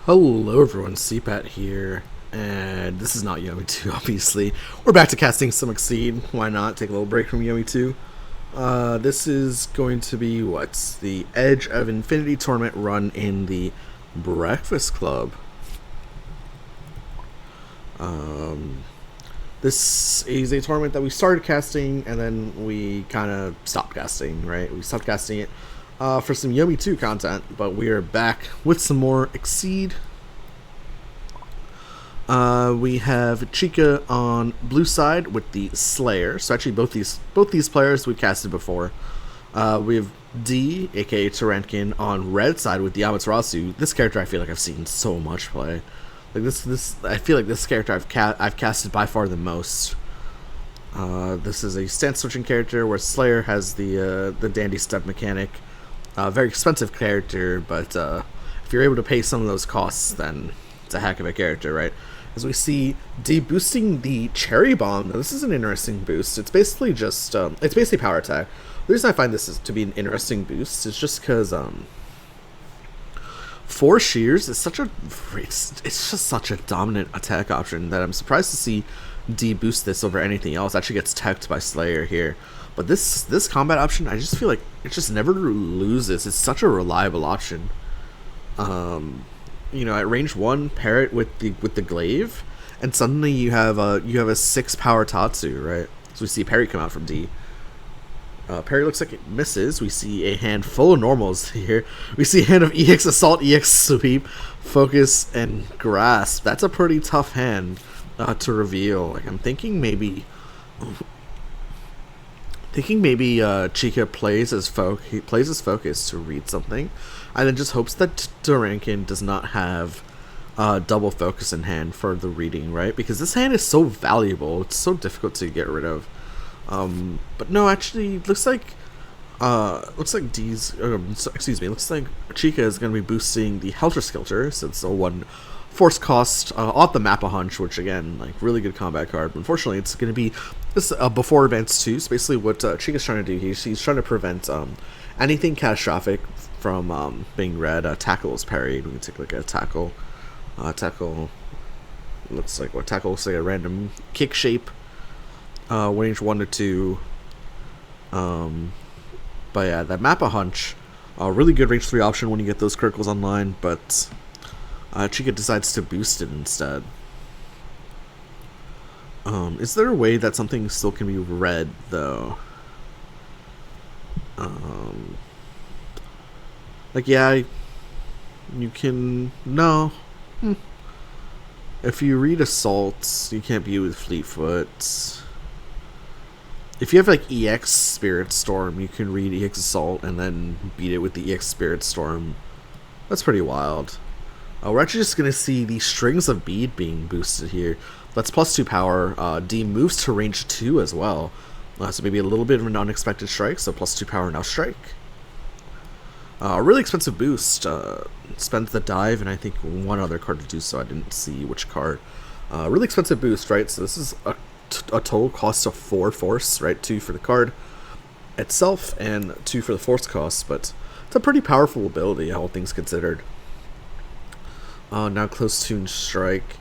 Hello everyone, CPAT here, and this is not Yummy 2, obviously. We're back to casting some Exceed. Why not take a little break from Yummy 2? This is going to be, what's the Edge of Infinity tournament run in the Breakfast Club. This is a tournament that we started casting, and then we kind of stopped casting, right? We stopped casting it for some Yummy 2 content, but we are back with some more Exceed. We have Chykka on blue side with the Slayer. So actually, both these players we've casted before. We have D, aka Tarankin, on red side with the Amaterasu. This character I feel like I've seen so much play. Like this I feel like this character I've casted by far the most. This is a stance switching character where Slayer has the dandy step mechanic. Very expensive character, but if you're able to pay some of those costs, then it's a heck of a character, right? As we see D boosting the Cherry Bomb. Now, this is an interesting boost. It's basically just it's basically power attack. The reason I find this is to be an interesting boost is just because four shears is it's just such a dominant attack option that I'm surprised to see D boost this over anything else. Actually gets teched by Slayer here. But this combat option, I just feel like it just never loses. It's such a reliable option. You know, at range 1, pair it with the glaive, and suddenly you have a 6 power Tatsu, right? So we see parry come out from D. Parry looks like it misses. We see a hand full of normals here. We see a hand of EX Assault, EX Sweep, Focus, and Grasp. That's a pretty tough hand to reveal. Like, I'm thinking maybe Chykka plays as Focus to read something, and then just hopes that Tarankin does not have double Focus in hand for the reading, right? Because this hand is so valuable. It's so difficult to get rid of. But no, actually, looks like D's. Looks like Chykka is going to be boosting the Helter Skelter, so it's a 1 force cost off the Map a Hunch, which again, like, really good combat card. But unfortunately, it's going to be this before advance 2. So basically, what Chykka's trying to do here, he's trying to prevent anything catastrophic from being read. Tackle is parried. We can take like a tackle. Tackle looks like a random kick shape. Range 1 to 2. But yeah, that Map a Hunch, really good range 3 option when you get those criticals online, but Chykka decides to boost it instead. Is there a way that something still can be read, though? Like, yeah, you can... No. If you read Assault, you can't beat with Fleetfoot. If you have, like, EX Spirit Storm, you can read EX Assault and then beat it with the EX Spirit Storm. That's pretty wild. We're actually just going to see the Strings of Bead being boosted here. That's +2 power. D moves to range 2 as well. So maybe a little bit of an unexpected strike, so +2 power now strike. A really expensive boost. Spends the dive and I think one other card to do so. I didn't see which card. Really expensive boost, right? So this is a total cost of 4 force, right? 2 for the card itself and 2 for the force cost, but it's a pretty powerful ability, all things considered. Now Close Tune Strike.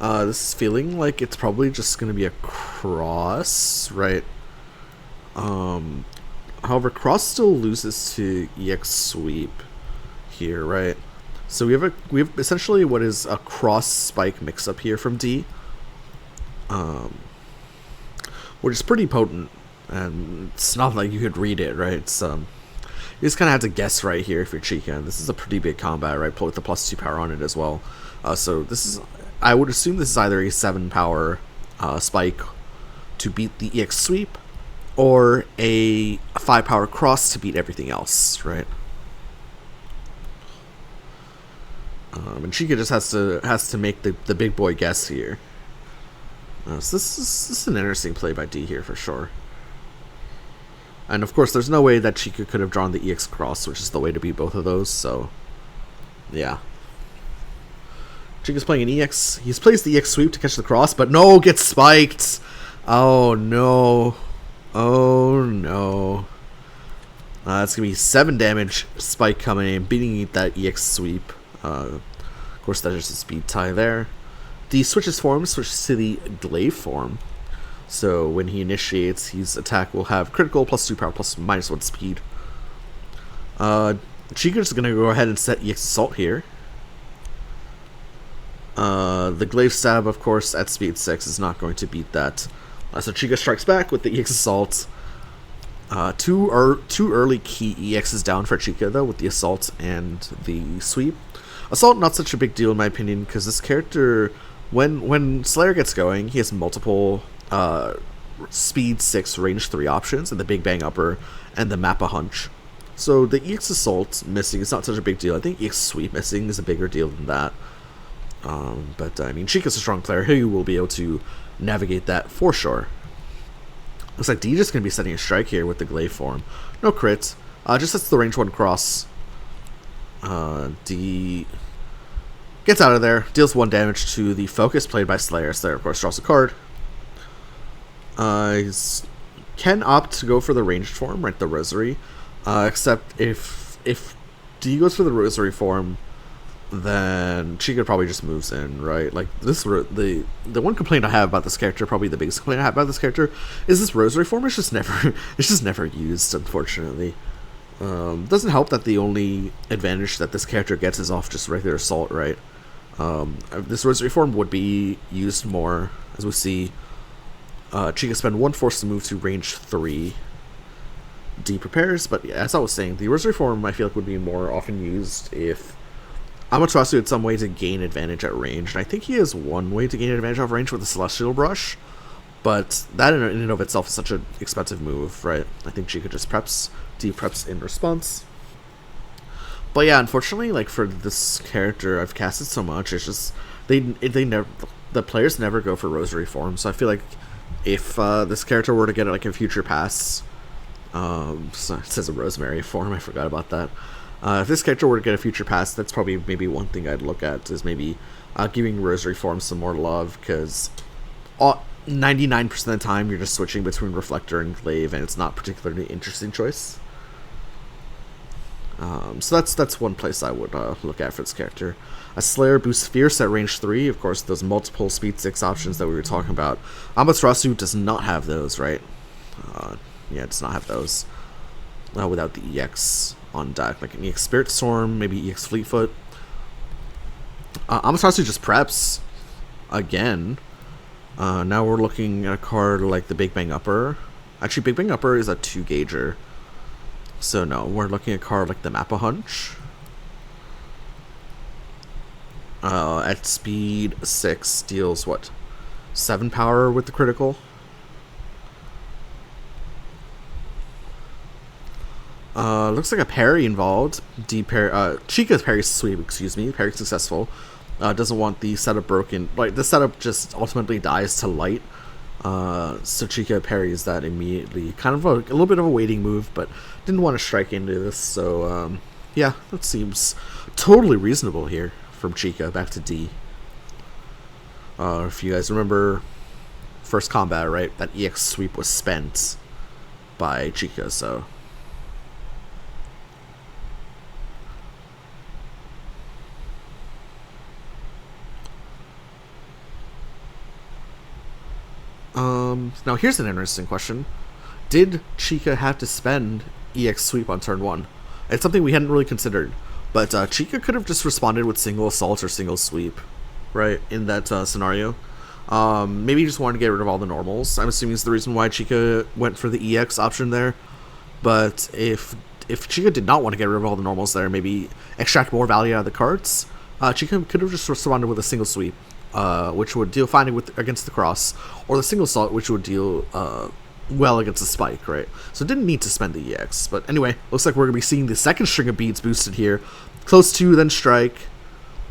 This is feeling like it's probably just going to be a cross, right? However, cross still loses to EX Sweep here, right? So we have essentially what is a cross spike mix up here from D, which is pretty potent, and it's not like you could read it, right? It's you just kind of have to guess right here if you're Chykka, and this is a pretty big combat, right? With the +2 power on it as well. So this is, I would assume this is either a 7 power spike to beat the EX Sweep, or a 5 power cross to beat everything else, right? And Chykka just has to make the big boy guess here. So this is an interesting play by D here for sure. And of course, there's no way that Chykka could have drawn the EX cross, which is the way to beat both of those. So yeah, Chykka's playing an EX. He's plays the EX Sweep to catch the cross, but no, gets spiked. Oh no. Oh no. That's going to be 7 damage spike coming in, beating that EX Sweep. Of course, that is a speed tie there. The switches to the glaive form. So when he initiates, his attack will have critical, +2 power, +(-1) speed. Chykka's going to go ahead and set EX Assault here. The glaive stab, of course, at speed 6 is not going to beat that. So Chykka strikes back with the EX Assault. Two early key EXs down for Chykka, though, with the Assault and the Sweep. Assault, not such a big deal in my opinion, because this character, when Slayer gets going, he has multiple speed 6, range 3 options, and the Big Bang Upper and the Mappa Hunch. So the EX Assault missing is not such a big deal. I think EX Sweep missing is a bigger deal than that. But I mean, Chykka's a strong player. He will be able to navigate that for sure. Looks like D just going to be setting a strike here with the glaive form. No crit. Just sets the range 1 cross. D gets out of there. Deals 1 damage to the focus played by Slayer. Slayer, of course, draws a card. Can opt to go for the ranged form, right? The Rosary. Except if D goes for the Rosary form, then Chykka probably just moves in, right? Like this, the one complaint I have about this character, probably the biggest complaint I have about this character, is this Rosary form is just never used, unfortunately. Doesn't help that the only advantage that this character gets is off just regular assault, right? This Rosary form would be used more, as we see. Chykka spend 1 force to move to range 3. D prepares, but yeah, as I was saying, the Rosary form I feel like would be more often used if Amaterasu had some way to gain advantage at range, and I think he has one way to gain advantage off range with the Celestial Brush, but that in and of itself is such an expensive move, right? I think Chykka just preps, D preps in response. But yeah, unfortunately, like for this character, I've casted so much, it's just they never, the players never go for Rosary form, so I feel like if this character were to get like a future pass, so it says a Rosemary form, I forgot about that. If this character were to get a future pass, that's probably maybe one thing I'd look at, is maybe giving Rosary form some more love, because 99% of the time you're just switching between Reflector and Glaive, and it's not particularly interesting choice. So that's one place I would look at for this character. A Slayer boosts Fierce at range 3, of course, those multiple speed 6 options that we were talking about. Amaterasu does not have those, right? Yeah, it does not have those. Without the EX on deck, like an EX Spirit Storm, maybe EX Fleetfoot. Amaterasu just preps again. Now we're looking at a card like the Big Bang Upper. Actually, Big Bang Upper is a 2-gauger. So no, we're looking at a card like the Mappa Hunch. At speed 6, deals what? 7 power with the critical. Looks like a parry involved. Chykka's parry sweep, excuse me. Parry successful. Doesn't want the setup broken. Like, the setup just ultimately dies to light. So Chykka parries that immediately. Kind of a little bit of a waiting move, but didn't want to strike into this. So, yeah, that seems totally reasonable here from Chykka. Back to D. If you guys remember first combat, right? That EX sweep was spent by Chykka, so... Now here's an interesting question. Did Chykka have to spend EX Sweep on turn 1? It's something we hadn't really considered, but Chykka could have just responded with single assault or single sweep, right, in that scenario. Maybe he just wanted to get rid of all the normals. I'm assuming it's the reason why Chykka went for the EX option there. But if Chykka did not want to get rid of all the normals there, maybe extract more value out of the cards, Chykka could have just responded with a single sweep. Which would deal fine against the cross, or the single assault, which would deal well against the spike, right? So it didn't need to spend the EX. But anyway, looks like we're going to be seeing the second string of beads boosted here. Close to, then strike,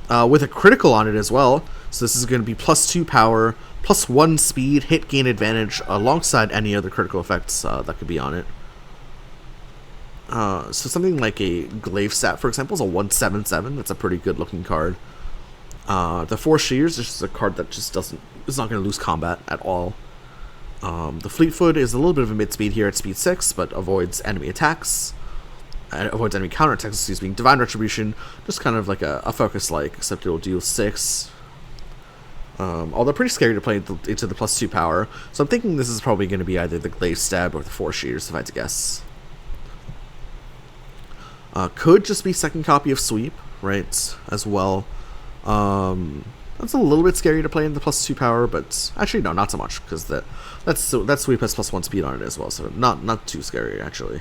with a critical on it as well. So this is going to be +2 power, +1 speed, hit gain advantage, alongside any other critical effects that could be on it. So something like a Glaive Stat, for example, is a 1/7/7. That's a pretty good looking card. The 4 Shears is just a card that just is not going to lose combat at all. The Fleetfoot is a little bit of a mid-speed here at speed 6, but avoids enemy attacks. avoids enemy counterattacks, excuse me. Divine Retribution, just kind of like a focus like, except it'll deal 6. Although pretty scary to play into the +2 power, so I'm thinking this is probably going to be either the Glaive Stab or the Force Shears, if I had to guess. Could just be second copy of Sweep, right, as well. That's a little bit scary to play in the +2 power, but actually no, not so much, because that Sweep has +1 speed on it as well, so not too scary actually.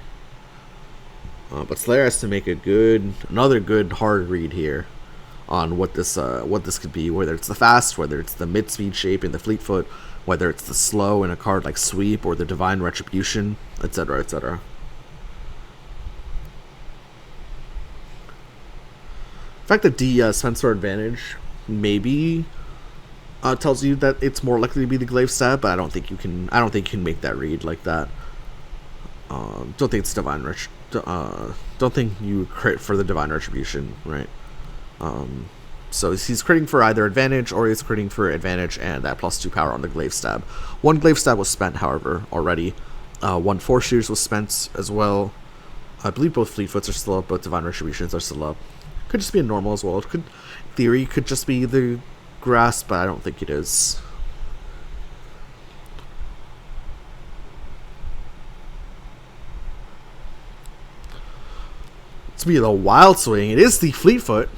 But Slayer has to make another good hard read here on what this could be, whether it's the fast, whether it's the mid-speed shape in the Fleetfoot, whether it's the slow in a card like Sweep or the Divine Retribution, etc., etc. The fact that D spends for advantage maybe tells you that it's more likely to be the Glaive Stab, but I don't think you can make that read like that. Don't think it's Divine don't think you crit for the Divine Retribution, right? So he's critting for either advantage, or he's critting for advantage and that +2 power on the Glaive Stab. One Glaive Stab was spent, however, already. One Force Shears was spent as well. I believe both Fleetfoots are still up, both Divine Retributions are still up. Could just be a normal as well. It could, in theory, could just be the Grasp, but I don't think it is. To be the Wild Swing, it is the Fleetfoot.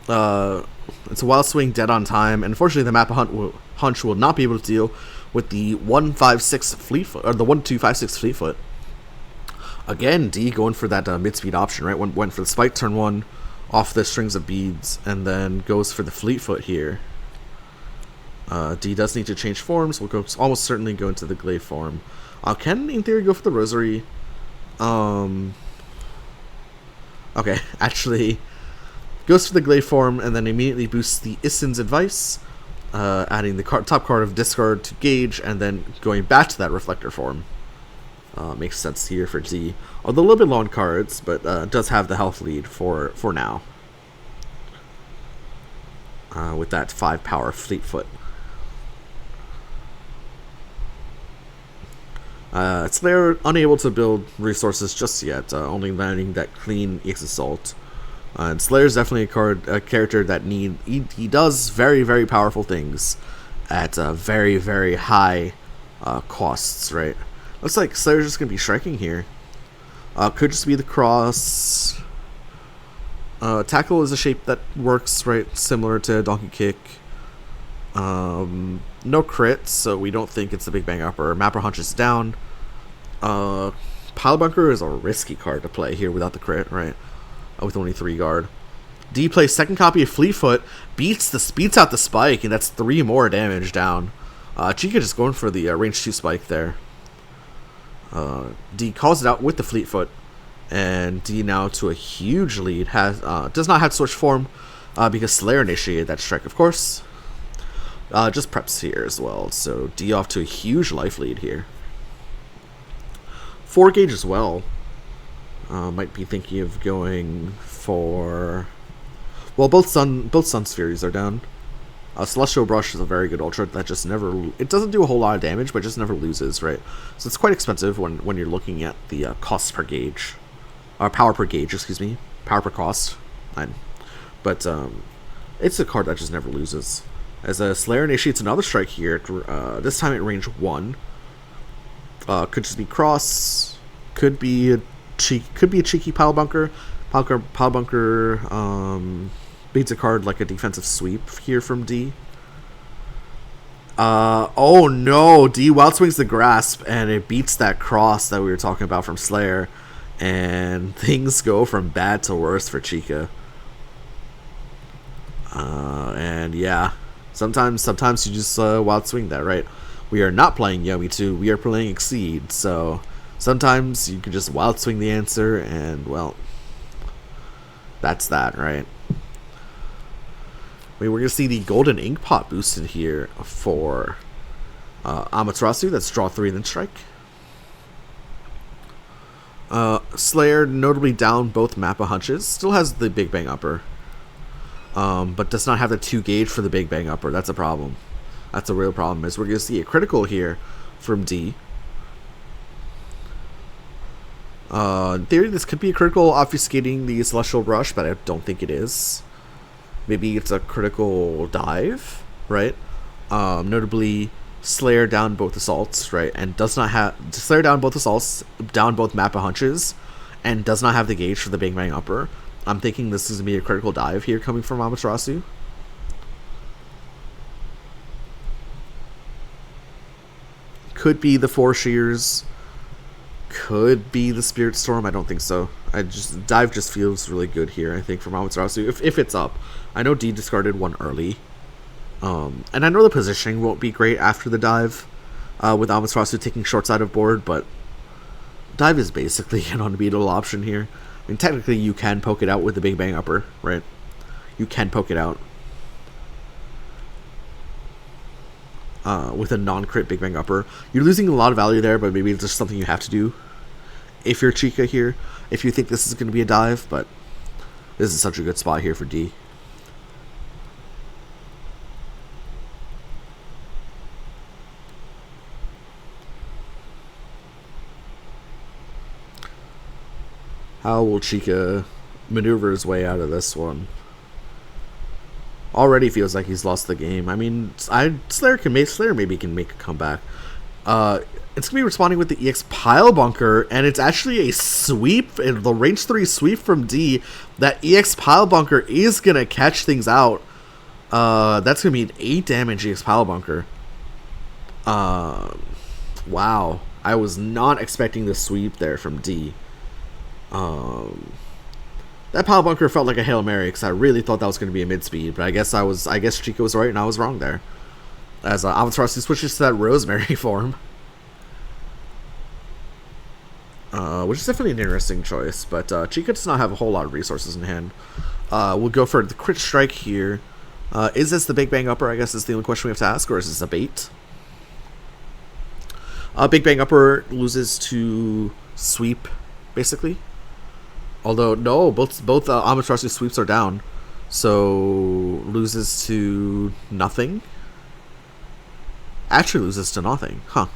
It's a Wild Swing dead on time, and unfortunately the Mappa Hunch will not be able to deal with the 156 Fleetfoot, or the 1256 Fleetfoot. Again, D going for that mid-speed option, right? Went for the Spike turn 1 off the Strings of Beads, and then goes for the Fleetfoot here. D does need to change forms. We'll almost certainly go into the Glaive form. Can, in theory, go for the Rosary. Okay, actually goes for the Glaive form and then immediately boosts the Issen's Advice, adding the top card of Discard to Gauge, and then going back to that Reflector form. Makes sense here for D. Although a little bit low on cards, but does have the health lead for now. With that 5 power Fleetfoot. Slayer unable to build resources just yet, only landing that clean EX Assault. And Slayer's definitely a character that he does very, very powerful things at very, very high costs, right? Looks like Slayer's just gonna be striking here. Could just be the cross. Tackle is a shape that works, right? Similar to Donkey Kick. No crits, so we don't think it's the Big Bang Upper. Mapper Hunch is down. Pile Bunker is a risky card to play here without the crit, right? With only 3 guard. D plays second copy of Fleetfoot, beats out the Spike, and that's 3 more damage down. Chykka just going for the range 2 Spike there. D calls it out with the Fleetfoot, and D now to a huge lead. Does not have switch form because Slayer initiated that strike, of course. Just preps here as well, so D off to a huge life lead here. 4 gauge as well. Might be thinking of going for... Well, both Sun Spheres are down. Celestial Brush is a very good ultra that just never... It doesn't do a whole lot of damage, but just never loses, right? So it's quite expensive when you're looking at the cost per gauge. Or power per gauge, excuse me. Power per cost. But it's a card that just never loses. As a Slayer initiates another strike here, this time at range 1. Could just be cross. Could be a cheeky Pile Bunker. Pile Bunker beats a card like a defensive sweep here from D. Oh no, D Wild Swings the Grasp, and it beats that cross that we were talking about from Slayer, and things go from bad to worse for Chykka. And yeah, sometimes you just Wild Swing that, right? We are not playing Yomi 2, we are playing Exceed, so sometimes you can just Wild Swing the answer, and well, that's that, right? We're going to see the Golden Ink Pot boosted here for Amaterasu. That's draw 3 then strike. Slayer notably down both Mappa Hunches. Still has the Big Bang Upper. But does not have the 2 gauge for the Big Bang Upper. That's a problem. That's a real problem. Is we're going to see a critical here from D. In theory, this could be a critical obfuscating the Celestial Rush, but I don't think it is. Maybe it's a critical dive, right? Notably, Slayer down both assaults, right? And does not have Slayer down both assaults, down both Mappa hunches, and does not have the gauge for the Big Bang Upper. I'm thinking this is going to be a critical dive here coming from Amaterasu. Could be the Four Shears. Could be the Spirit Storm. I don't think so. Dive just feels really good here, I think, from Amaterasu. If it's up. I know D discarded one early. And I know the positioning won't be great after the dive, with Amaterasu taking short side of board, but dive is basically an unbeatable option here. I mean, technically you can poke it out with the Big Bang Upper, right? You can poke it out with a non-crit Big Bang Upper. You're losing a lot of value there, but maybe it's just something you have to do if you're Chykka here, if you think this is going to be a dive, but this is such a good spot here for D. How will Chykka maneuver his way out of this one? Already feels like he's lost the game. I mean, Slayer maybe can make a comeback. It's gonna be responding with the EX Pile Bunker, and it's actually a sweep, the range 3 sweep from D. That EX Pile Bunker is gonna catch things out. That's gonna be an 8 damage EX Pile Bunker. Wow, I was not expecting the sweep there from D. That Pile Bunker felt like a Hail Mary because I really thought that was going to be a mid-speed, but I guess Chykka was right and I was wrong there. As Amaterasu switches to that Rosemary form. Which is definitely an interesting choice, but Chykka does not have a whole lot of resources in hand. We'll go for the crit strike here. Is this the Big Bang Upper, I guess is the only question we have to ask, or is this a bait? Big Bang Upper loses to sweep, basically. Although, no, both Amaterasu sweeps are down. So, loses to nothing. Actually loses to nothing. Huh.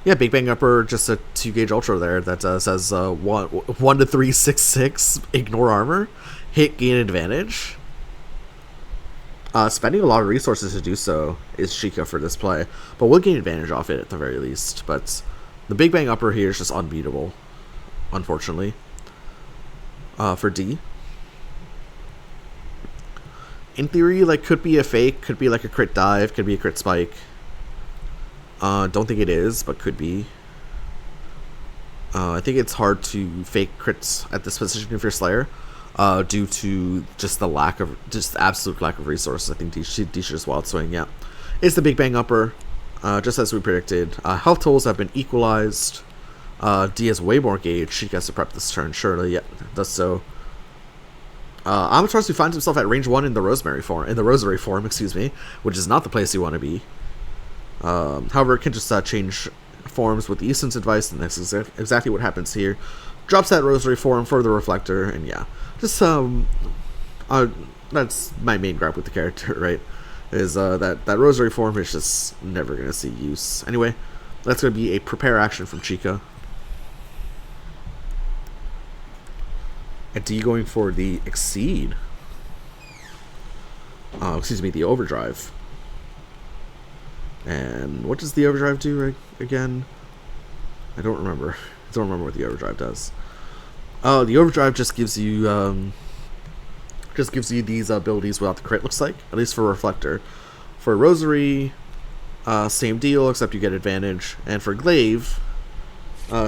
Yeah, Big Bang Upper, just a 2-gauge Ultra there that says 1 to 3, 6, 6, ignore armor. Hit, gain advantage. Spending a lot of resources to do so is Chykka for this play. But we'll gain advantage off it at the very least. But the Big Bang Upper here is just unbeatable. Unfortunately, for D. In theory, like, could be a fake, could be like a crit dive, could be a crit spike. Don't think it is, but could be. I think it's hard to fake crits at this position if you're Slayer, due to just the absolute lack of resources. I think D should just wild swing. Yeah, it's the Big Bang Upper, just as we predicted. Health totals have been equalized. D has way more gauge. She has to prep this turn, surely. Yeah, does so. Amaterasu finds himself at range 1 in the Rosary form, excuse me, which is not the place you want to be. However, it can just change forms with the Easton's advice, and that's exactly what happens here. Drops that Rosary form for the Reflector, and yeah, just that's my main gripe with the character, right? Is that Rosary form is just never gonna see use. Anyway, that's gonna be a prepare action from Chykka. And D going for the Exceed. Excuse me, the Overdrive. And what does the Overdrive do again? I don't remember. I don't remember what the Overdrive does. Oh, the Overdrive just gives you these abilities without the crit, looks like. At least for Reflector. For Rosary, same deal, except you get advantage. And for Glaive,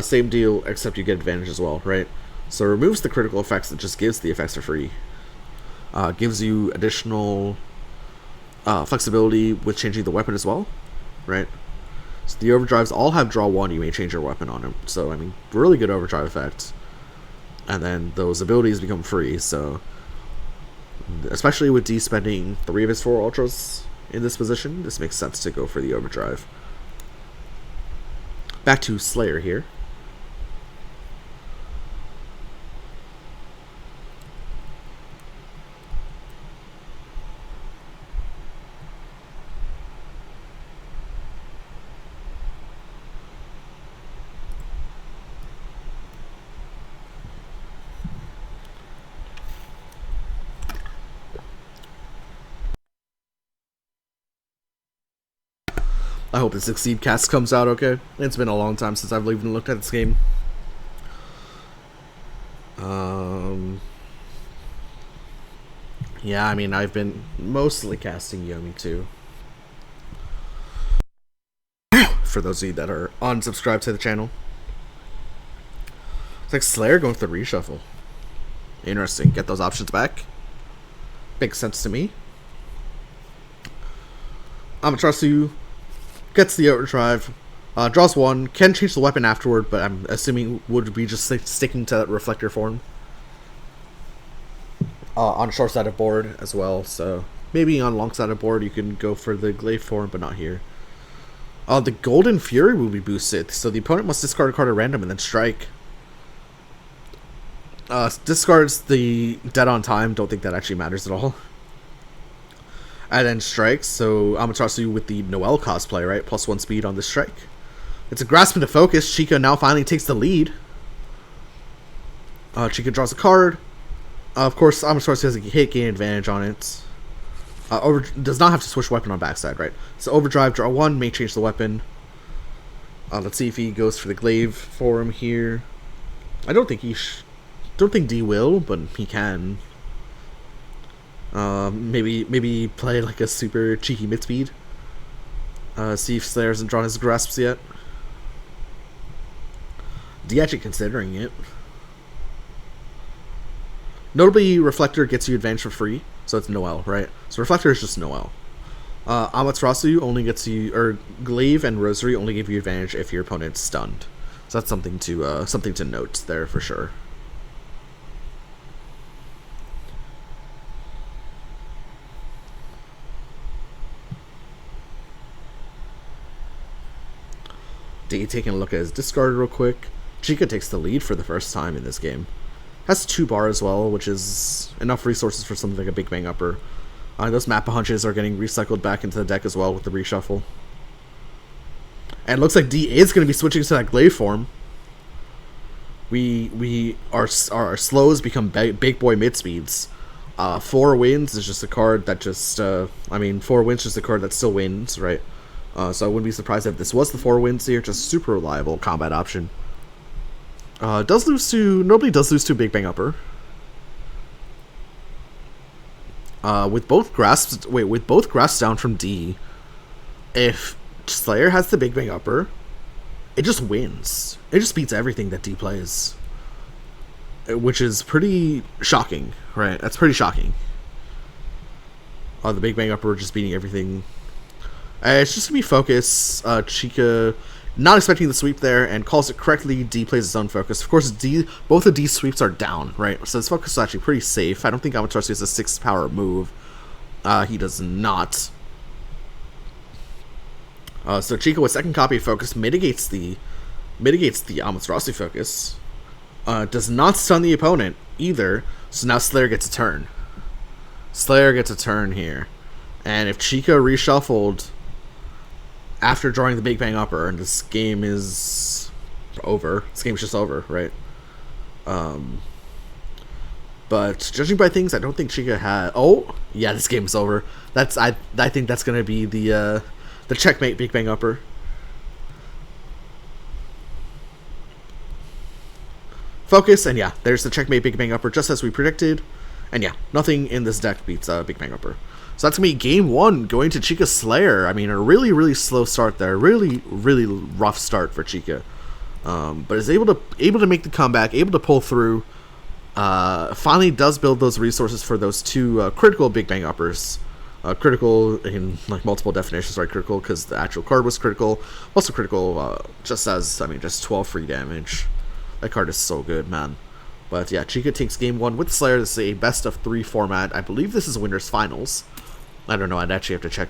same deal, except you get advantage as well, right? So it removes the critical effects, it just gives the effects for free. Gives you additional flexibility with changing the weapon as well, right? So the overdrives all have draw 1, you may change your weapon on them. So, I mean, really good overdrive effect. And then those abilities become free, so especially with D spending 3 of his 4 ultras in this position, this makes sense to go for the overdrive. Back to Slayer here. I hope the Succeed cast comes out okay. It's been a long time since I've even looked at this game. Yeah, I mean, I've been mostly casting Yomi too. For those of you that are unsubscribed to the channel. It's like Slayer going for the reshuffle. Interesting. Get those options back. Makes sense to me. Amaterasu gets the overdrive. Draws one. Can change the weapon afterward, but I'm assuming would be just sticking to that reflector form. On short side of board as well, so maybe on long side of board you can go for the glaive form, but not here. The Golden Fury will be boosted, so the opponent must discard a card at random and then strike. Discards the Dead on Time, don't think that actually matters at all. And then strikes, so Amaterasu with the Noelle cosplay, right? +1 speed on this strike. It's a grasp into focus. Chykka now finally takes the lead. Chykka draws a card. Of course, Amaterasu has a hit gain advantage on it. Does not have to switch weapon on backside, right? So overdrive, draw one, may change the weapon. Let's see if he goes for the glaive form here. I don't think don't think D will, but he can. Maybe play like a super cheeky mid speed. See if Slayer hasn't drawn his grasps yet. D actually considering it. Notably, Reflector gets you advantage for free, so it's Noelle, right? So Reflector is just Noelle. Amaterasu only gets you, or Glaive and Rosary only give you advantage if your opponent's stunned. So that's something to note there for sure. D taking a look at his discard real quick. Chykka takes the lead for the first time in this game. Has 2 bar as well, which is enough resources for something like a Big Bang Upper. Those Mappa Hunches are getting recycled back into the deck as well with the reshuffle. And it looks like D is going to be switching to that Glaive form. Our slows become big boy mid speeds. 4 wins is just a card that just 4 wins is just a card that still wins, right? So I wouldn't be surprised if this was the 4 wins here. Just super reliable combat option. Nobody does lose to Big Bang Upper. With both grasps down from D, if Slayer has the Big Bang Upper, it just wins. It just beats everything that D plays, which is pretty shocking, right? That's pretty shocking. The Big Bang Upper just beating everything. It's just gonna be focus. Chykka not expecting the sweep there and calls it correctly. D plays his own focus. Of course, both of D's sweeps are down, right? So his focus is actually pretty safe. I don't think Amaterasu has a 6 power move. He does not. So Chykka with second copy of focus mitigates the Amaterasu focus. Does not stun the opponent either. So now Slayer gets a turn. Slayer gets a turn here, and if Chykka reshuffled after drawing the Big Bang Upper, and this game is over. This game's just over, right? But judging by things, I don't think Chykka had. Oh, yeah, this game's over. I think that's gonna be the checkmate Big Bang Upper. Focus, and yeah, there's the checkmate Big Bang Upper, just as we predicted. And yeah, nothing in this deck beats Big Bang Upper. So that's going to be game 1 going to Chykka Slayer. I mean, a really, really slow start there. Really, really rough start for Chykka. But is able to make the comeback, able to pull through. Finally does build those resources for those 2 critical Big Bang Uppers. Critical in like multiple definitions, right? Critical because the actual card was critical. Also critical just 12 free damage. That card is so good, man. But yeah, Chykka takes game 1 with Slayer. This is a best of 3 format. I believe this is winners finals. I don't know. I'd actually have to check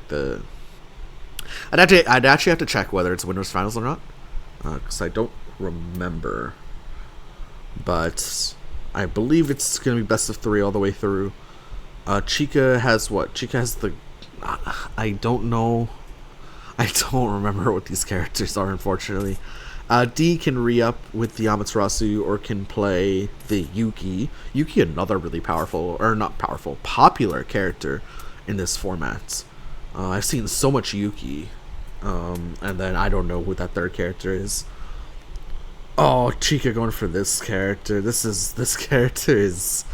I'd actually have to check whether it's winners finals or not, because I don't remember. But I believe it's gonna be best of 3 all the way through. Chykka has what? Chykka has the. I don't know. I don't remember what these characters are, unfortunately. D can re-up with the Amaterasu or can play the Yuki. Yuki, another really powerful, or not powerful, popular character in this format. I've seen so much Yuki And then I don't know who that third character is. Oh, Chykka going for this character. This character is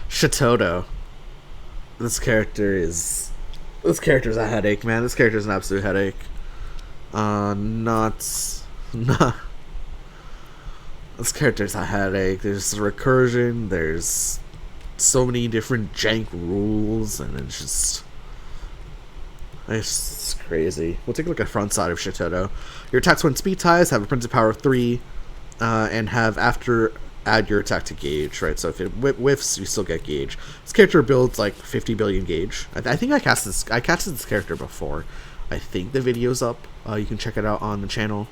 Shatotto. This character's a headache, man. This character is an absolute headache. Not. This character's a headache. There's recursion. There's so many different jank rules, and it's crazy. We'll take a look at front side of Shatotto. Your attacks when speed ties have a printed power of 3, and have after add your attack to gauge, right? So if it whiffs, you still get gauge. This character builds like 50 billion gauge. I think I casted this character before. I think the video's up. You can check it out on the channel.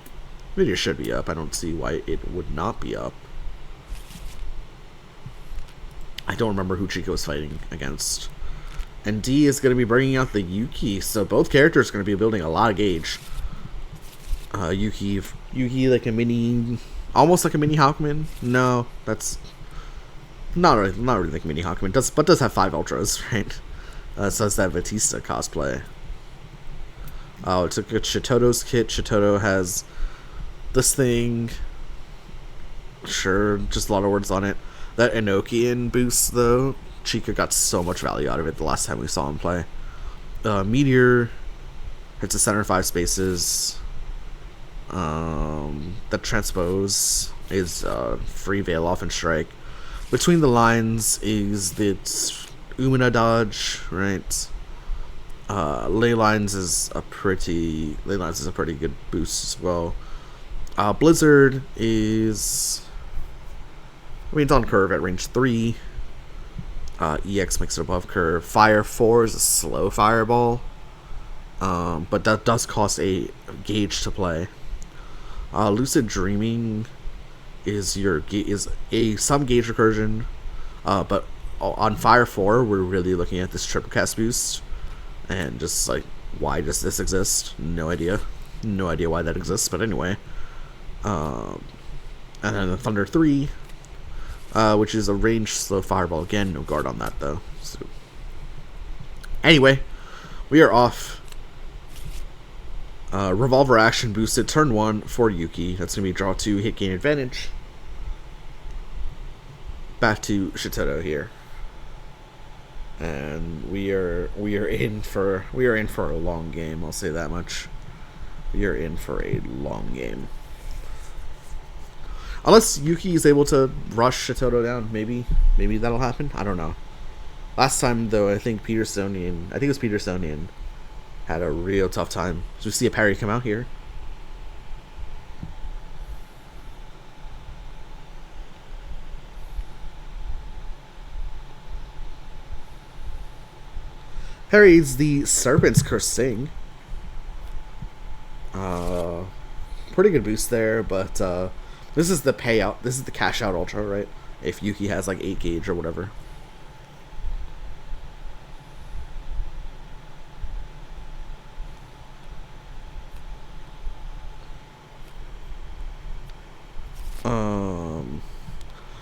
The video should be up. I don't see why it would not be up. I don't remember who Chykka was fighting against. And D is going to be bringing out the Yuki, so both characters are going to be building a lot of gauge. Yuki like a mini, almost like a mini Hawkman. No, that's not really like a mini Hawkman. Does have 5 ultras, right? So it's that Batista cosplay. Oh, it's a good Shatotto's kit. Shatotto has this thing. Sure, just a lot of words on it. That Enochian boost, though, Chykka got so much value out of it the last time we saw him play. Meteor hits the center 5 spaces. The transpose is free veil off and strike. Between the lines is its Umina dodge, right? Ley lines is a pretty good boost as well. Blizzard is, I mean, it's on curve at range 3. EX makes it above curve. Fire 4 is a slow fireball, but that does cost a gauge to play. Lucid Dreaming is some gauge recursion, but on Fire 4 we're really looking at this triple cast boost, and just like, why does this exist? No idea why that exists, but anyway. And then the Thunder 3, which is a range slow fireball. Again, no guard on that though. So anyway, we are off. Revolver action boosted turn 1 for Yuki. That's gonna be draw 2, hit gain advantage. Back to Shatotto here, and we are in for a long game. I'll say that much. We are in for a long game. Unless Yuki is able to rush Shatotto down, maybe that'll happen. I don't know. Last time though, I think it was Petersonian, had a real tough time. So we see a parry come out here. Parries the Serpent's Curse Sing. Pretty good boost there, but this is the payout. This is the cash out ultra, right? If Yuki has like 8 gauge or whatever.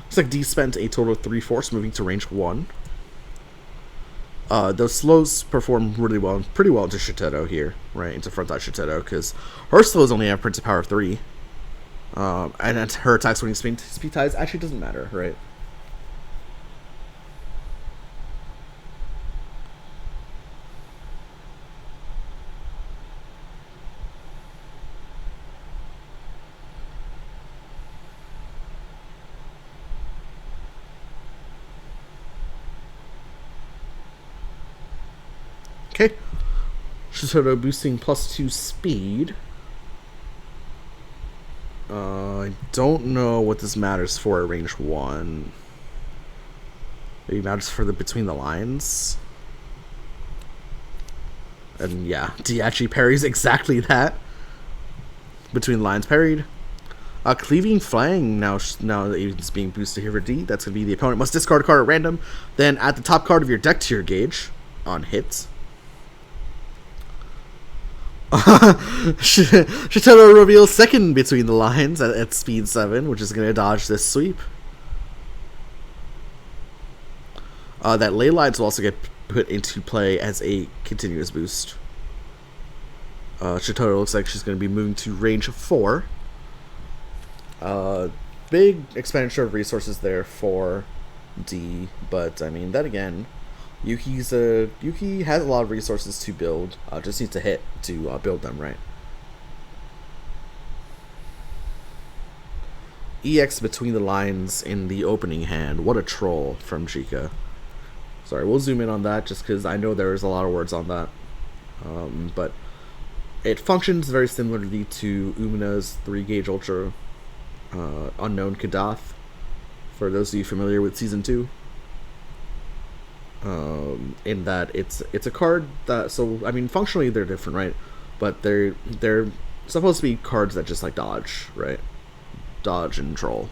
Looks like D spent a total of 3 force, moving to range 1. Those slows perform pretty well into Shatotto here, right? Into front side Shatotto, because her slows only have printed power of 3. And her attacks when speed ties actually doesn't matter, right? Okay. Shatotto boosting +2 speed. I don't know what this matters for at range 1. Maybe it matters for the between the lines. And yeah, D actually parries exactly that. Between the lines parried. Cleaving Flang now that it's being boosted here for D. That's going to be the opponent must discard a card at random. Then add the top card of your deck to your gauge on hits. Shatotto reveals second between the lines at speed 7, which is going to dodge this sweep. That ley lines will also get put into play as a continuous boost. Shatotto looks like she's going to be moving to range 4. Big expenditure of resources there for D, but I mean, then again, Yuki has a lot of resources to build. Just needs to hit to build them right. EX between the lines in the opening hand. What a troll from Chykka. Sorry, we'll zoom in on that just because I know there's a lot of words on that. But it functions very similarly to Umina's 3-gauge Ultra Unknown Kadath, for those of you familiar with Season 2. In that it's a card that, so I mean, functionally they're different, right? But they're supposed to be cards that just like dodge, right? Dodge and troll.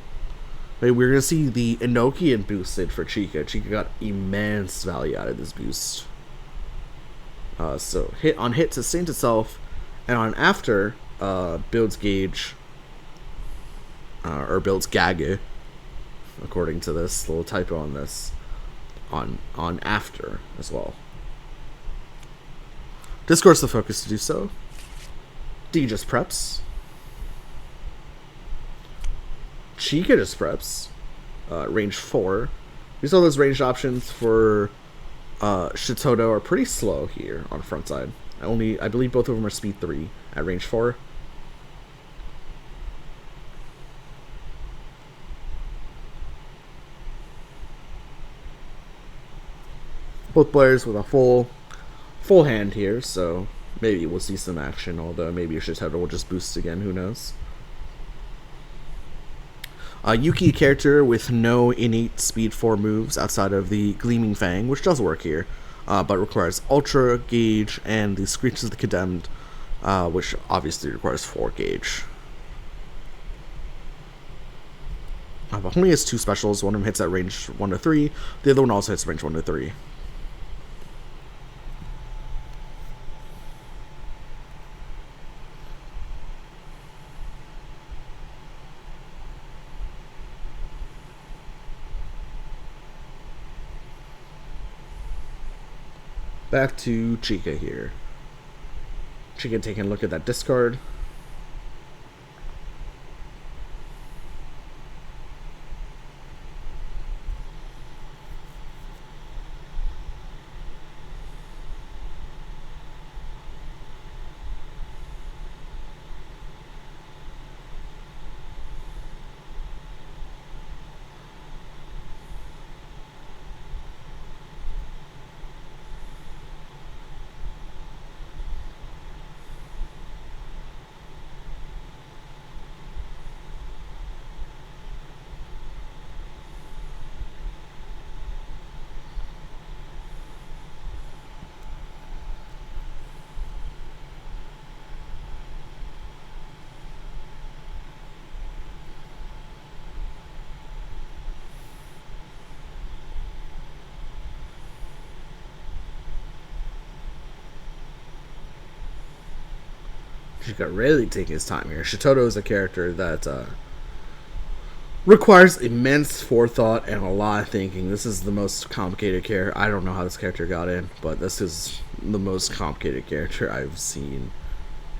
We're gonna see the Enochian boosted for Chykka. Chykka got immense value out of this boost. So hit sustains itself, and on after builds gauge or builds Gage, according to this little typo on this, on after as well. Discord's the focus to do so. D just preps. Chykka just preps. Range 4. These all those ranged options for Shatotto are pretty slow here on the front side. I believe both of them are speed 3 at range 4. Both players with a full hand here, so maybe we'll see some action, although maybe Shatotto will just boost again, who knows. Yuki, a character with no innate speed 4 moves outside of the Gleaming Fang, which does work here, but requires Ultra Gauge and the Screeches of the Condemned, which obviously requires 4 gauge. But only has 2 specials. One of them hits at range 1 to 3. The other one also hits range 1 to 3. Back to Chykka here. Chykka taking a look at that discard. Chykka really taking his time here. Shatotto is a character that requires immense forethought and a lot of thinking. This is the most complicated character. I don't know how this character got in, but this is the most complicated character I've seen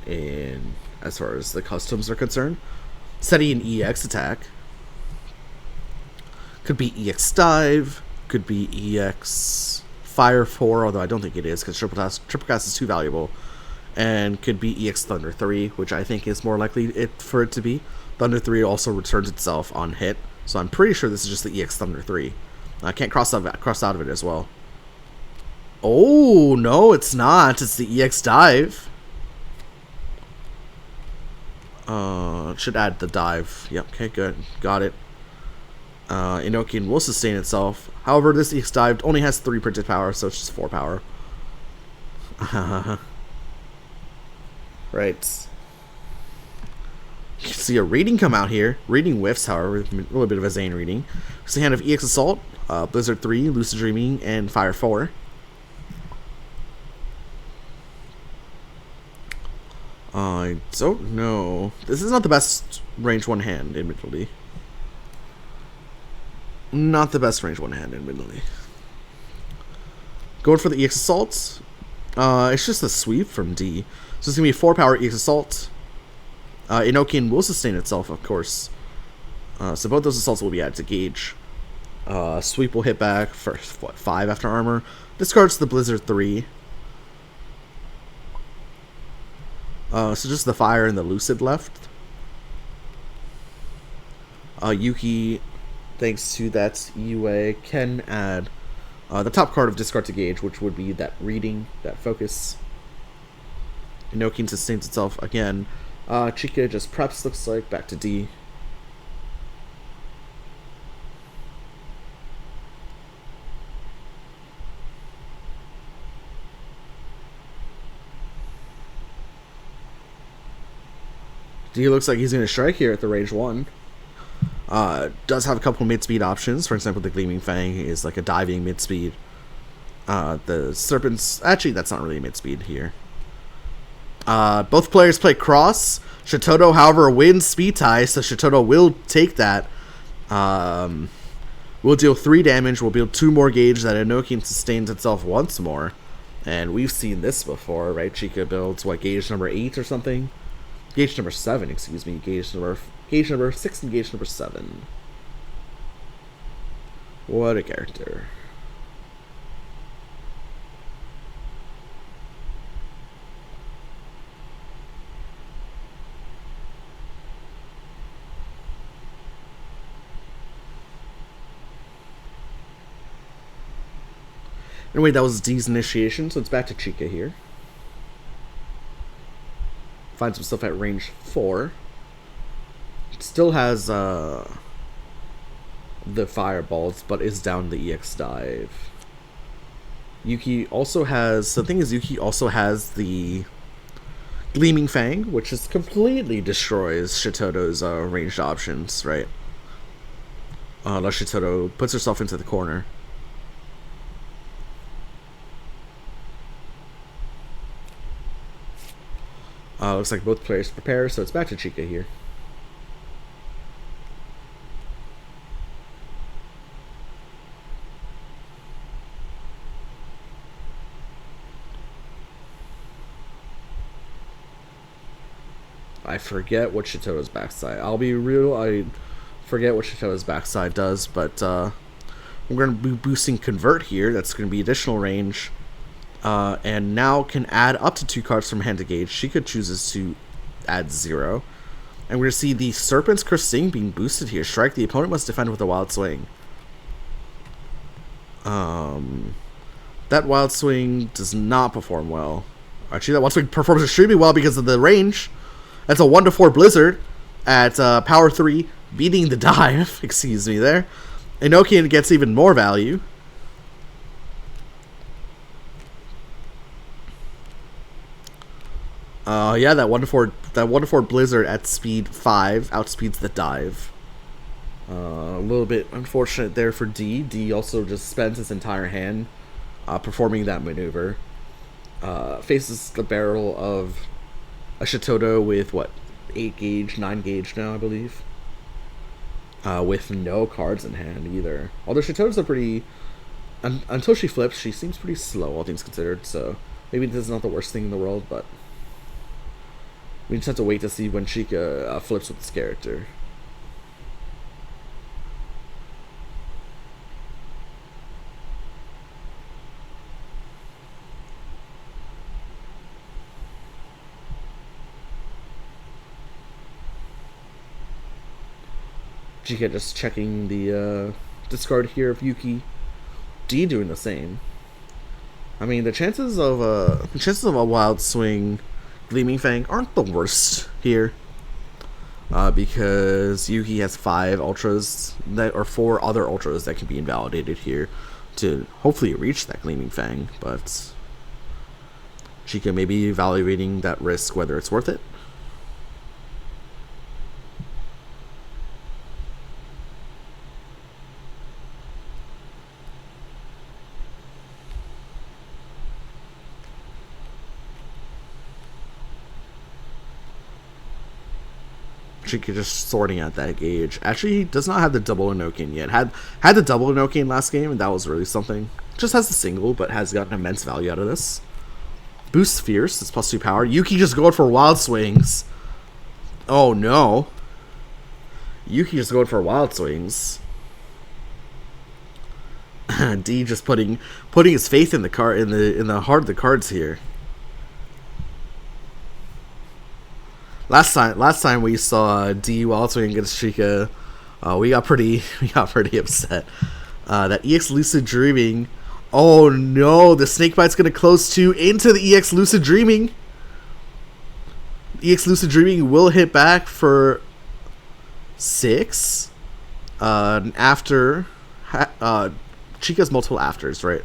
in as far as the customs are concerned. Setting an EX attack. Could be EX Dive. Could be EX Fire 4, although I don't think it is because Triple Cast is too valuable. And could be EX Thunder 3, which I think is more likely for it to be. Thunder 3 also returns itself on hit, so I'm pretty sure this is just the EX Thunder 3. I can't cross out of it as well. Oh, no, it's not. It's the EX Dive. Should add the dive. Yep, okay, good. Got it. Enochian will sustain itself. However, this EX Dive only has 3 printed power, so it's just 4 power. Right. You can see a reading come out here. Reading whiffs, however, a little bit of a Zane reading. It's the hand of EX Assault, Blizzard 3, Lucid Dreaming, and Fire 4. I don't know. This is not the best range 1 hand, admittedly. Not the best range 1 hand, admittedly. Going for the EX Assault. It's just a sweep from D. So it's going to be 4 power EX Assault. Enochian will sustain itself, of course. So both those assaults will be added to gauge. Sweep will hit back for, 5 after armor. Discards the Blizzard 3. So just the Fire and the Lucid left. Yuki, thanks to that UA, can add the top card of discard to gauge, which would be that reading, that focus. Enochian sustains itself again. Chykka just preps, looks like, back to D. D looks like he's going to strike here at the range 1. Does have a couple mid-speed options. For example, the Gleaming Fang is like a diving mid-speed. The Serpents... Actually, that's not really mid-speed here. Both players play cross. Shatotto, however, wins speed tie, so Shatotto will take that. We'll deal 3 damage. We'll build 2 more gauge. That Enochian sustains itself once more. And we've seen this before, right? Chykka builds, what, gauge number 8 or something? Gauge number 7, excuse me. Gauge number 6 and gauge number 7. What a character. Anyway, that was D's initiation, so it's back to Chykka here. Finds himself at range 4. Still has the fireballs, but is down the EX dive. Yuki also has... The thing is, Yuki also has the Gleaming Fang, which just completely destroys Shatotto's ranged options, right? Unless Shatotto puts herself into the corner. Looks like both players prepare, so it's back to Chykka here. I forget what Shatotto's backside. I'll be real, I forget what Shatotto's backside does, but we're going to be boosting Convert here. That's going to be additional range. And now can add up to 2 cards from hand to gauge. She could chooses to add 0. And we're going to see the Serpent's Curse Sting being boosted here. Strike, the opponent must defend with a Wild Swing. That Wild Swing does not perform well. Actually, that Wild Swing performs extremely well because of the range. That's a 1-4 Blizzard at power 3, beating the dive. Excuse me there. Enochian gets even more value. Yeah, that 1-4 Blizzard at speed 5 outspeeds the dive. A little bit unfortunate there for D. D also just spends his entire hand performing that maneuver. Faces the barrel of a Shatotto with, what, 8 gauge, 9 gauge now, I believe. With no cards in hand either. Although Shatotto's a pretty... until she flips, she seems pretty slow, all things considered, so maybe this is not the worst thing in the world, but we just have to wait to see when Chykka flips with this character. Chykka just checking the discard here of Yuki. D doing the same. I mean, the chances of a Wild Swing Gleaming Fang aren't the worst here, because Yuki has 5 ultras that, or 4 other ultras that can be invalidated here to hopefully reach that Gleaming Fang, but Chykka may be evaluating that risk, whether it's worth it. Chykka just sorting at that gauge. Actually, he does not have the double Enochian yet. Had the double Enochian last game, and that was really something. Just has the single, but has gotten immense value out of this. Boost Fierce. It's +2 power. Yuki just going for wild swings. Oh no. Yuki just going for wild swings. D just putting his faith in the card in the heart of the cards here. Last time we saw D wild swing against Chykka, we got pretty upset. That EX Lucid Dreaming. Oh no, the Snake Bite's gonna close 2 into the EX Lucid Dreaming. EX Lucid Dreaming will hit back for 6. After Chykka's multiple afters, right?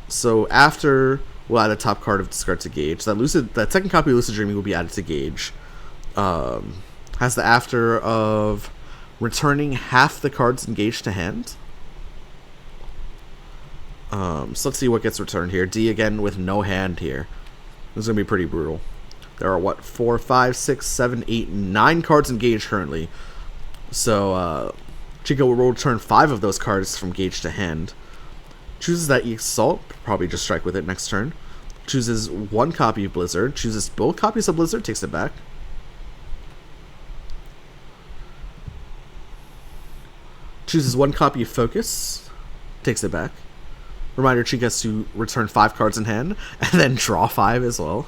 So after we'll add a top card of discard to Gauge. That second copy of Lucid Dreaming will be added to Gauge. Has the after of returning half the cards engaged to hand. So let's see what gets returned here. D again with no hand here. This is gonna be pretty brutal. There are what 4, 5, 6, 7, 8, 9 cards engaged currently. So Chykka will return 5 of those cards from Gauge to hand. Chooses that EX Assault, probably just strike with it next turn. Chooses 1 copy of Blizzard. Chooses both copies of Blizzard, takes it back. Chooses 1 copy of Focus, takes it back. Reminder, Chykka has to return 5 cards in hand, and then draw 5 as well.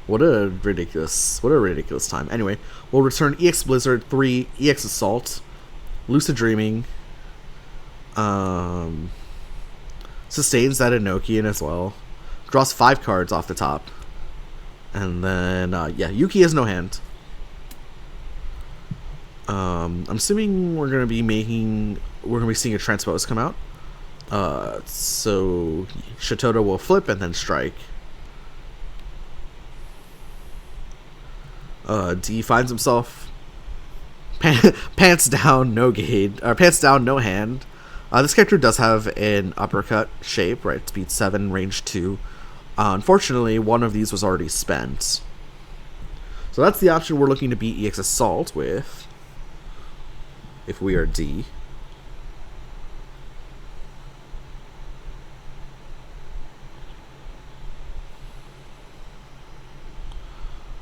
What a ridiculous time. Anyway, we'll return EX Blizzard, 3, EX Assault, Lucid Dreaming, sustains that Enochian as well, draws 5 cards off the top, and then, yeah, Yuki has no hand. I'm assuming we're gonna be seeing a Transpose come out. So Shatotto will flip and then strike. D finds himself pants down, no gauge, or pants down, no hand. This character does have an uppercut shape, right? Speed 7, range 2. Unfortunately, one of these was already spent. So that's the option we're looking to beat EX Assault with, if we are D.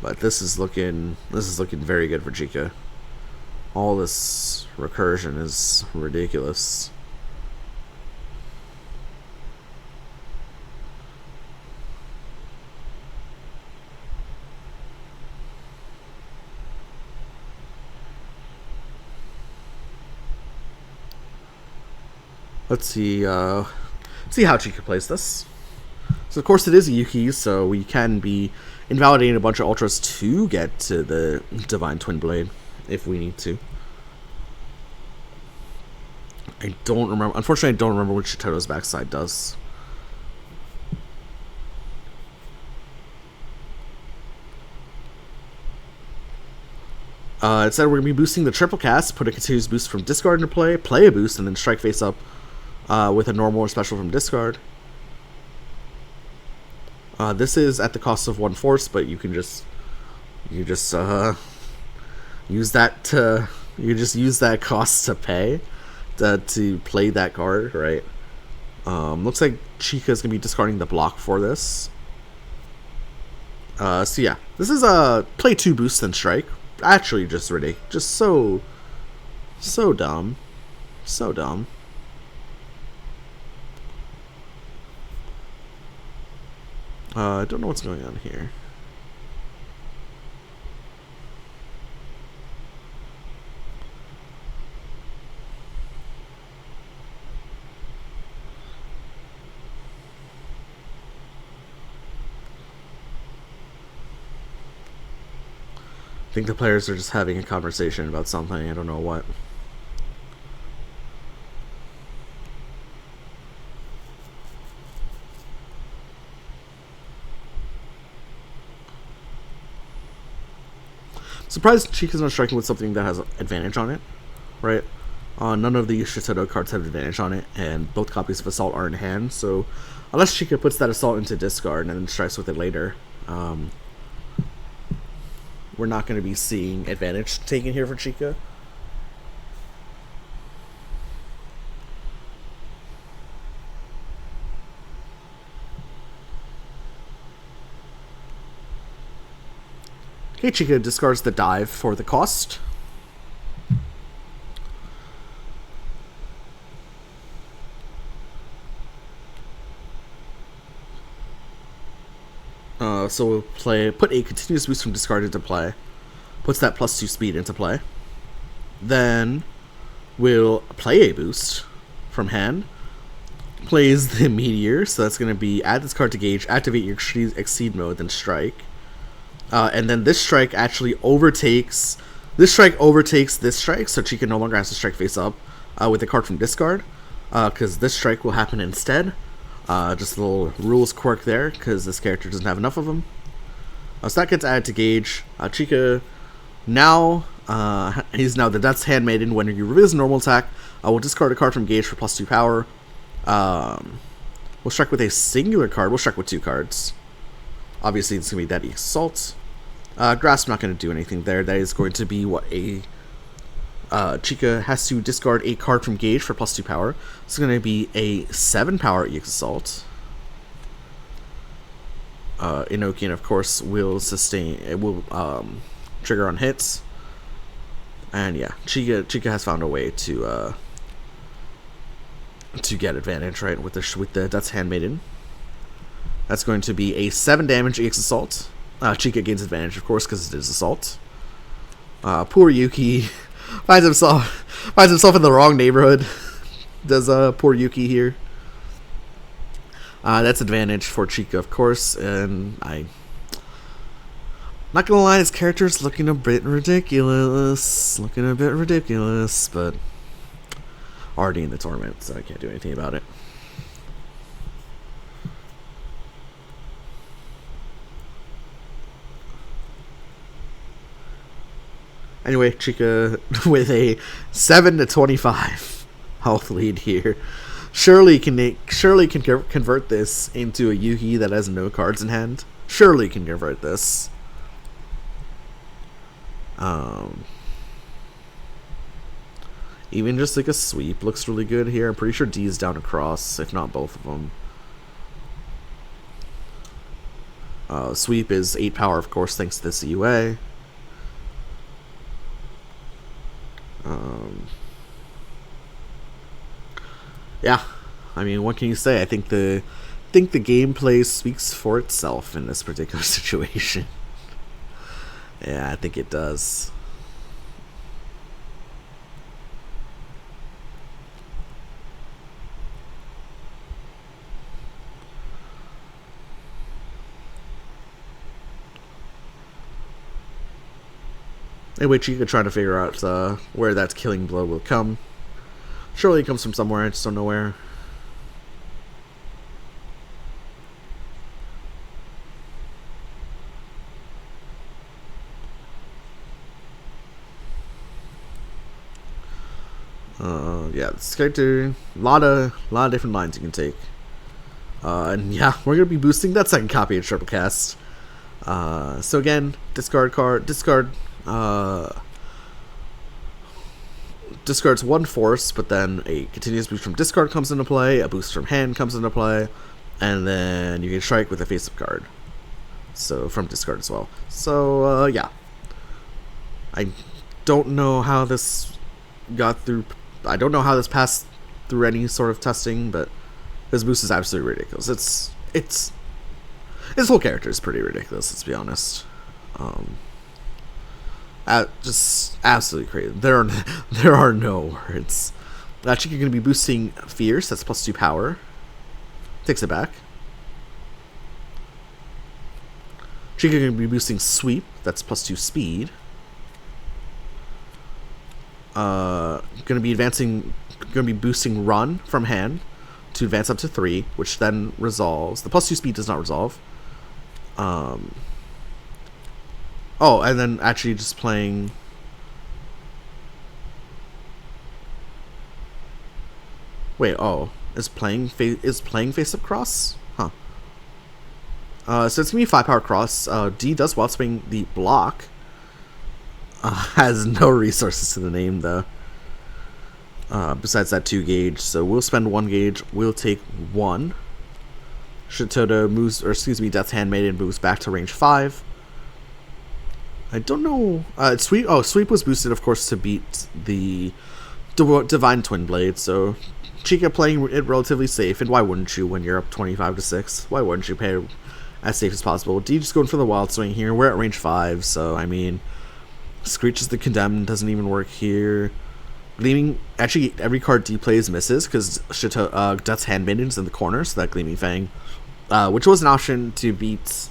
But this is looking very good for Chykka. All this recursion is ridiculous. Let's see how Chykka plays this. So of course it is a Yuki, so we can be invalidating a bunch of ultras to get to the Divine Twin Blade if we need to. I don't remember. Unfortunately, I don't remember what Shatotto's backside does. It said we're going to be boosting the triple cast, put a continuous boost from discard into play a boost, and then strike face up with a normal or special from discard. This is at the cost of 1 force, but you just use that cost to pay to play that card, right? Looks like Chykka is gonna be discarding the block for this. So yeah, this is a play 2 boost then strike. Actually, just ridiculous, just so dumb, so dumb. I don't know what's going on here. I think the players are just having a conversation about something. I don't know what. Surprised Chykka's not striking with something that has advantage on it, right? None of the Shatotto cards have advantage on it, and both copies of Assault are in hand, so unless Chykka puts that Assault into discard and then strikes with it later, we're not going to be seeing advantage taken here for Chykka. Okay, Chykka discards the dive for the cost. So we'll put a continuous boost from discard into play. Puts that +2 speed into play. Then we'll play a boost from hand. Plays the meteor, so that's going to be add this card to gauge, activate your exceed mode, then strike. And then this strike actually overtakes. This strike overtakes this strike, so Chykka no longer has to strike face up with a card from discard, because this strike will happen instead. Just a little rules quirk there, because this character doesn't have enough of them. So that gets added to gauge. Chykka now, he's now the Death's Handmaiden. When you reveal his normal attack, we'll discard a card from gauge for +2 power. We'll strike with a singular card. We'll strike with 2 cards. Obviously, it's going to be that Assault. Grasp not going to do anything there. That is going to be what a Chykka has to discard a card from gauge for +2 power. It's going to be a 7 power EX Assault. Enochian, of course, will sustain. It will trigger on hits. And yeah, Chykka has found a way to get advantage, right, with the Death's Handmaiden. That's going to be a 7 damage EX Assault. Chykka gains advantage, of course, because it is Assault. Poor Yuki finds himself in the wrong neighborhood. Does poor Yuki here? That's advantage for Chykka, of course, and I'm not gonna lie, his character's looking a bit ridiculous. But already in the tournament, so I can't do anything about it. Anyway, Chykka with a 7-25 health lead here. Surely can convert this into a Yuki that has no cards in hand. Surely can convert this. Even just like a sweep looks really good here. I'm pretty sure D is down across, if not both of them. Sweep is 8 power, of course, thanks to this UA. Yeah, I mean, what can you say? I think the gameplay speaks for itself in this particular situation. Yeah, I think it does. Anyway, Chykka trying to figure out where that killing blow will come. Surely it comes from somewhere, I just don't know where. Yeah, this character, a lot of different lines you can take. And yeah, we're gonna be boosting that second copy of Triple Cast. So again, discards 1 force, but then a continuous boost from discard comes into play, a boost from hand comes into play, and then you can strike with a face-up card. So from discard as well. So yeah, I don't know how this got through. I don't know how this passed through any sort of testing, but this boost is absolutely ridiculous. It's his whole character is pretty ridiculous. Let's be honest. Just absolutely crazy. There are no words. Actually, you're going to be boosting Fierce. That's +2 power. Takes it back. Chykka going to be boosting Sweep. That's +2 speed. Going to be boosting Run from hand to advance up to 3, which then resolves. The +2 speed does not resolve. Oh, and then actually just playing. Wait, oh, is playing face up cross? Huh. So it's gonna be 5 power cross. D does wild swing the block. Has no resources to the name though. Besides that 2 gauge, so we'll spend 1 gauge. We'll take 1. Shatotto moves, or excuse me, Death's Handmaiden moves back to range 5. I don't know. Sweep. Oh, Sweep was boosted, of course, to beat the Divine Twin Blade. So Chykka playing it relatively safe, and why wouldn't you when you're up 25-6? Why wouldn't you play as safe as possible? D just going for the Wild Swing here. We're at range 5, so I mean, Screeches the Condemned doesn't even work here. Gleaming, actually, every card D plays misses because Death's Handmaiden's in the corner, so that Gleaming Fang, which was an option to beat.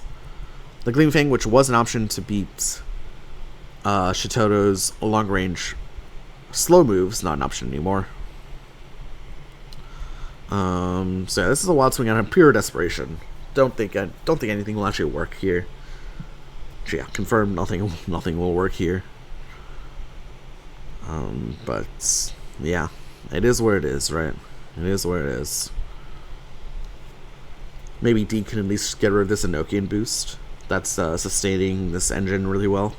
The Gleaming Fang, which was an option to beat Shatotto's long range slow moves, not an option anymore. So yeah, this is a Wild Swing out of pure desperation. Don't think anything will actually work here. So yeah, confirm nothing will work here. But yeah, it is where it is, right? It is where it is. Maybe D can at least get rid of this Enochian boost. That's sustaining this engine really well.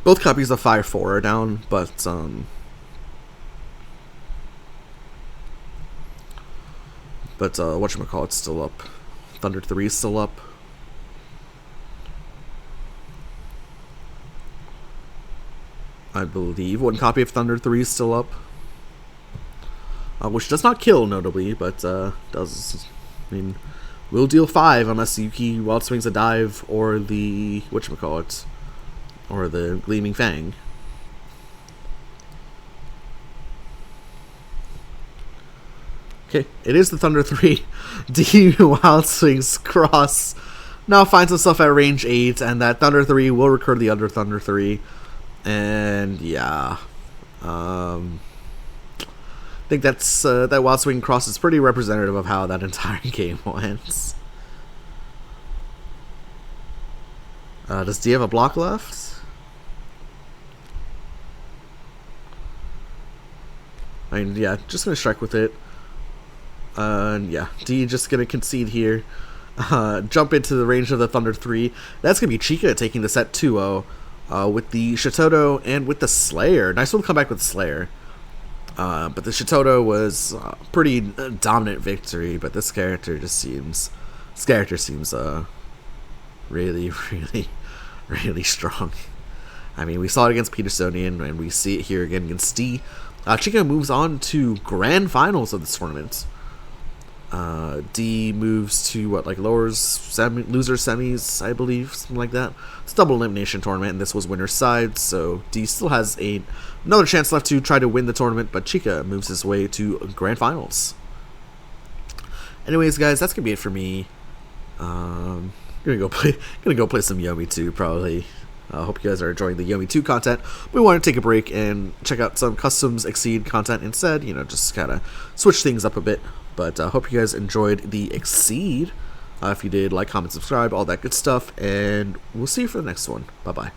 Both copies of Fire 4 are down, but whatchamacallit's still up. Thunder 3 is still up. I believe one copy of Thunder 3 is still up. Which does not kill, notably, but does, I mean, will deal 5 unless Yuki Wild Swings a dive or the, whatchamacallit, or the Gleaming Fang. Okay, it is the Thunder 3. D Wild Swings cross. Now finds himself at range 8, and that Thunder 3 will recur the other Thunder 3. And yeah, I think that's that Wild Swing cross is pretty representative of how that entire game went. Does D have a block left? I mean, yeah, just gonna strike with it. Yeah, D just gonna concede here. Jump into the range of the Thunder 3. That's gonna be Chykka taking the set 2-0. With the Shatotto and with the Slayer. Nice one to come back with Slayer. But the Shatotto was a pretty dominant victory, but this character just seems... This character seems really, really, really strong. I mean, we saw it against Petersonian, and we see it here again against D. Chykka moves on to Grand Finals of this tournament. D moves to what, like loser semis, I believe, something like that. It's a double elimination tournament, and this was winner's side, so D still has another chance left to try to win the tournament, but Chykka moves his way to Grand Finals. Anyways, guys, that's gonna be it for me. Gonna go play some Yomi 2 probably. I hope you guys are enjoying the Yomi 2 content. We want to take a break and check out some Customs Exceed content instead. You know, just kind of switch things up a bit. But I hope you guys enjoyed the Exceed. If you did, like, comment, subscribe, all that good stuff. And we'll see you for the next one. Bye-bye.